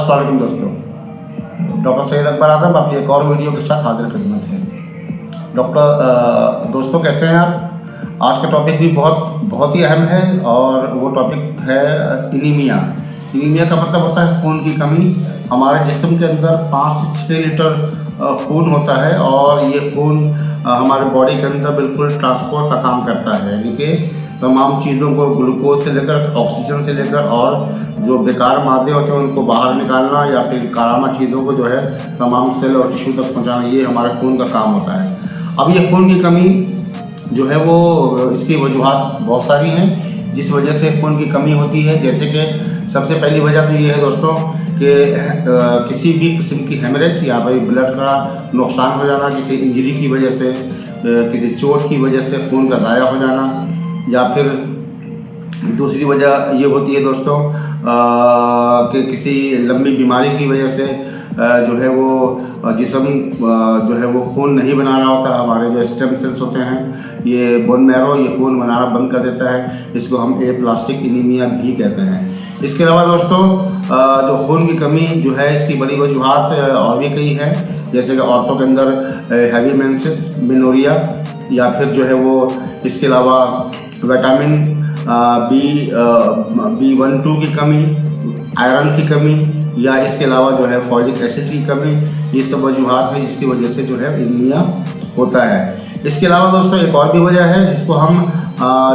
अस्सलाम वालेकुम दोस्तों, डॉक्टर सैयद अकबर आदम अपनी एक और वीडियो के साथ हाजिर खिदमत है। दोस्तों कैसे हैं आप? आज का टॉपिक भी बहुत ही अहम है और वो टॉपिक है एनीमिया। एनीमिया का मतलब होता है खून की कमी। हमारे जिस्म के अंदर 5 से 6 लीटर खून होता है और ये खून हमारे बॉडी के अंदर बिल्कुल ट्रांसपोर्ट का काम करता है, यानी कि तमाम चीज़ों को ग्लूकोज से लेकर ऑक्सीजन से लेकर और जो बेकार मादे होते हैं उनको बाहर निकालना या फिर कारामा चीज़ों को जो है तमाम सेल और टिश्यू तक पहुंचाना, ये हमारे खून का काम होता है। अब ये खून की कमी जो है वो इसकी वजूहात बहुत सारी हैं जिस वजह से खून की कमी होती है। जैसे कि सबसे पहली वजह तो ये है दोस्तों कि किसी भी किस्म की हेमरेज या भाई ब्लड का नुकसान हो जाना, किसी इंजरी की वजह से, किसी चोट की वजह से खून का ज़ाया हो जाना, या फिर दूसरी वजह ये होती है दोस्तों कि किसी लंबी बीमारी की वजह से जो है वो जिस्म जो है वो खून नहीं बना रहा होता। हमारे जो स्टेम सेल्स होते हैं, ये बोन मैरो, ये खून बनाना बंद कर देता है। इसको हम एप्लास्टिक एनीमिया भी कहते हैं। इसके अलावा दोस्तों जो खून की कमी जो है इसकी बड़ी वजूहात और भी कई हैं, जैसे कि औरतों के अंदर हैवी मेंसेस, मेनोरिया, या फिर जो है वो इसके अलावा विटामिन B1-2 की कमी, आयरन की कमी, या इसके अलावा जो है फॉलिक एसिड की कमी। ये सब वजूहात है जिसकी वजह से जो है एनीमिया होता है। इसके अलावा दोस्तों एक और भी वजह है जिसको हम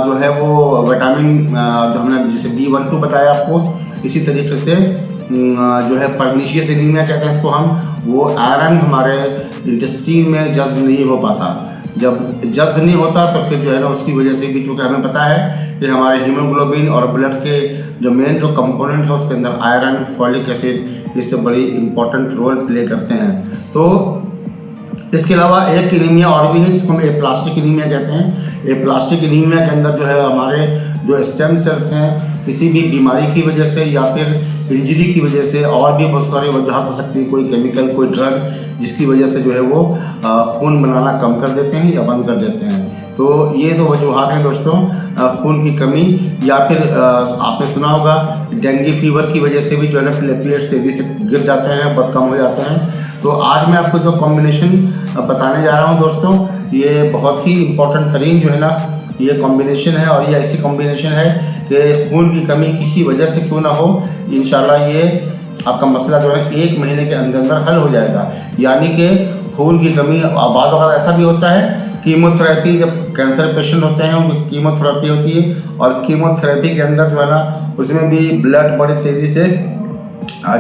जो है वो विटामिन जो हमने जैसे B1-2 बताया आपको, इसी तरीके से जो है परनीशियस एनीमिया कहते हैं इसको हम। वो आयरन हमारे इंटेस्टाइन में जज्ब नहीं हो पाता। जब जज्ब नहीं होता तो फिर जो है ना उसकी वजह से भी, चूँकि हमें पता है कि हमारे हीमोग्लोबिन और ब्लड के जो मेन जो कंपोनेंट है उसके अंदर आयरन, फॉलिक एसिड, ये सब बड़ी इंपॉर्टेंट रोल प्ले करते हैं। तो इसके अलावा एक एनीमिया और भी है जिसको हम एप्लास्टिक एनीमिया कहते हैं। एप्लास्टिक एनीमिया के अंदर जो है हमारे जो स्टेम सेल्स हैं किसी भी बीमारी की वजह से या फिर इंजरी की वजह से, और भी बहुत सारी वजह हो सकती है, कोई केमिकल, कोई ड्रग, जिसकी वजह से जो है वो खून बनाना कम कर देते हैं या बंद कर देते हैं। तो ये दो वजूहात हैं दोस्तों, खून की कमी, या फिर आपने सुना होगा डेंगू फीवर की वजह से भी जो है ना प्लेटलेट्स तेजी से गिर जाते हैं, बहुत कम हो जाते हैं। तो आज मैं आपको जो कॉम्बिनेशन बताने जा रहा हूँ दोस्तों, ये बहुत ही इम्पोर्टेंट तरीन जो है ना ये कॉम्बिनेशन है, और ये ऐसी कॉम्बिनेशन है कि खून की कमी किसी वजह से क्यों ना हो, इंशाल्लाह ये आपका मसला जो है 1 महीने के अंदर अंदर हल हो जाएगा। यानी कि खून की कमी, बाद वक्त ऐसा भी होता है कीमोथेरेपी, जब कैंसर पेशेंट होते हैं उनकी कीमोथेरेपी होती है, और कीमोथेरेपी के अंदर जो है ना उसमें भी ब्लड बड़ी तेज़ी से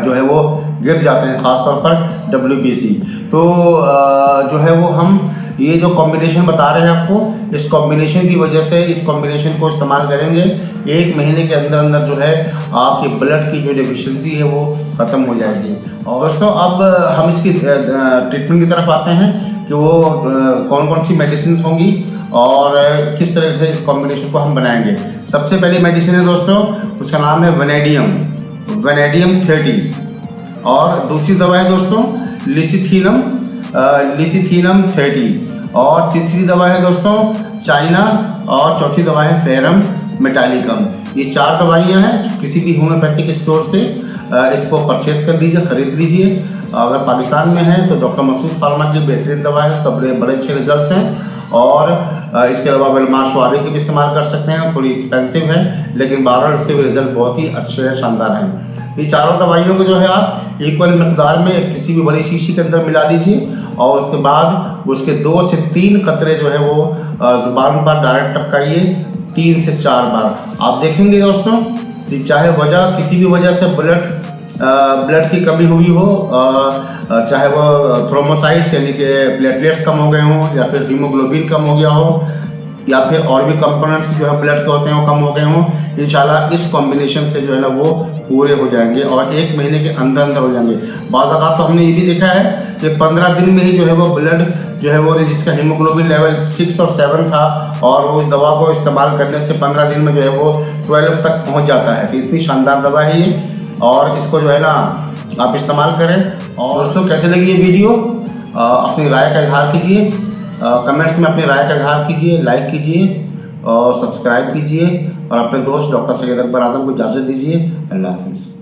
जो है वो गिर जाते हैं, ख़ासतौर पर WBC। तो जो है वो हम ये जो कॉम्बिनेशन बता रहे हैं आपको, इस कॉम्बिनेशन की वजह से इस कॉम्बिनेशन को इस्तेमाल करेंगे 1 महीने के अंदर अंदर जो है आपके ब्लड की जो डेफिशिएंसी है वो ख़त्म हो जाएगी। और दोस्तों अब हम इसकी ट्रीटमेंट की तरफ आते हैं कि वो कौन कौन सी मेडिसिन होंगी और किस तरह से इस कॉम्बिनेशन को हम बनाएंगे। सबसे पहली मेडिसिन है दोस्तों, उसका नाम है वेनेडियम 30, और दूसरी दवा है दोस्तों लिसिथीनम 30, और तीसरी दवा है दोस्तों चाइना, और चौथी दवा है फेरम मेटालिकम। ये 4 दवाइयाँ हैं। किसी भी होम्योपैथिक स्टोर से इसको परचेस कर लीजिए, ख़रीद लीजिए। अगर पाकिस्तान में है तो डॉक्टर मसूद फार्मा की बेहतरीन दवा है, उसका बड़े अच्छे रिजल्ट्स हैं। और इसके अलावा वेलमार शुआबी की भी इस्तेमाल कर सकते हैं, थोड़ी एक्सपेंसिव है लेकिन बहरहाल उसके भी रिजल्ट बहुत ही अच्छे हैं, शानदार हैं। ये चारों दवाइयों को जो है आप इक्वल मिकदार में किसी भी बड़ी शीशी के अंदर मिला लीजिए, और उसके बाद उसके 2 से 3 कतरे जो है वो जुबान पर डायरेक्ट टपकाइए 3 से 4 बार। आप देखेंगे दोस्तों कि चाहे वजह किसी भी वजह से ब्लड की कमी हुई हो, चाहे वो थ्रोम्बोसाइट्स यानी कि प्लेटलेट्स कम हो गए हों, या फिर हीमोग्लोबिन कम हो गया हो, या फिर और भी कंपोनेंट्स जो है ब्लड के होते हैं वो कम हो गए हों, इंशाल्लाह इस कॉम्बिनेशन से जो है ना वो पूरे हो जाएंगे और 1 महीने के अंदर अंदर हो जाएंगे। बाद अगर तो हमने ये भी देखा है कि 15 दिन में ही जो है वो ब्लड जो है वो जिसका हीमोग्लोबिन लेवल 6 और 7 था, और वो इस दवा को इस्तेमाल करने से 15 दिन में जो है वो 12 तक पहुँच जाता है। तो इतनी शानदार दवा है ये, और इसको जो है ना आप इस्तेमाल करें। और दोस्तों कैसे लगी ये वीडियो, अपनी राय का इजहार कीजिए, कमेंट्स में अपनी राय का इजहार कीजिए, लाइक कीजिए और सब्सक्राइब कीजिए, और अपने दोस्त डॉक्टर सैयद अकबर आदम को इजाज़त दीजिए। अल्लाह हाफ़िज़।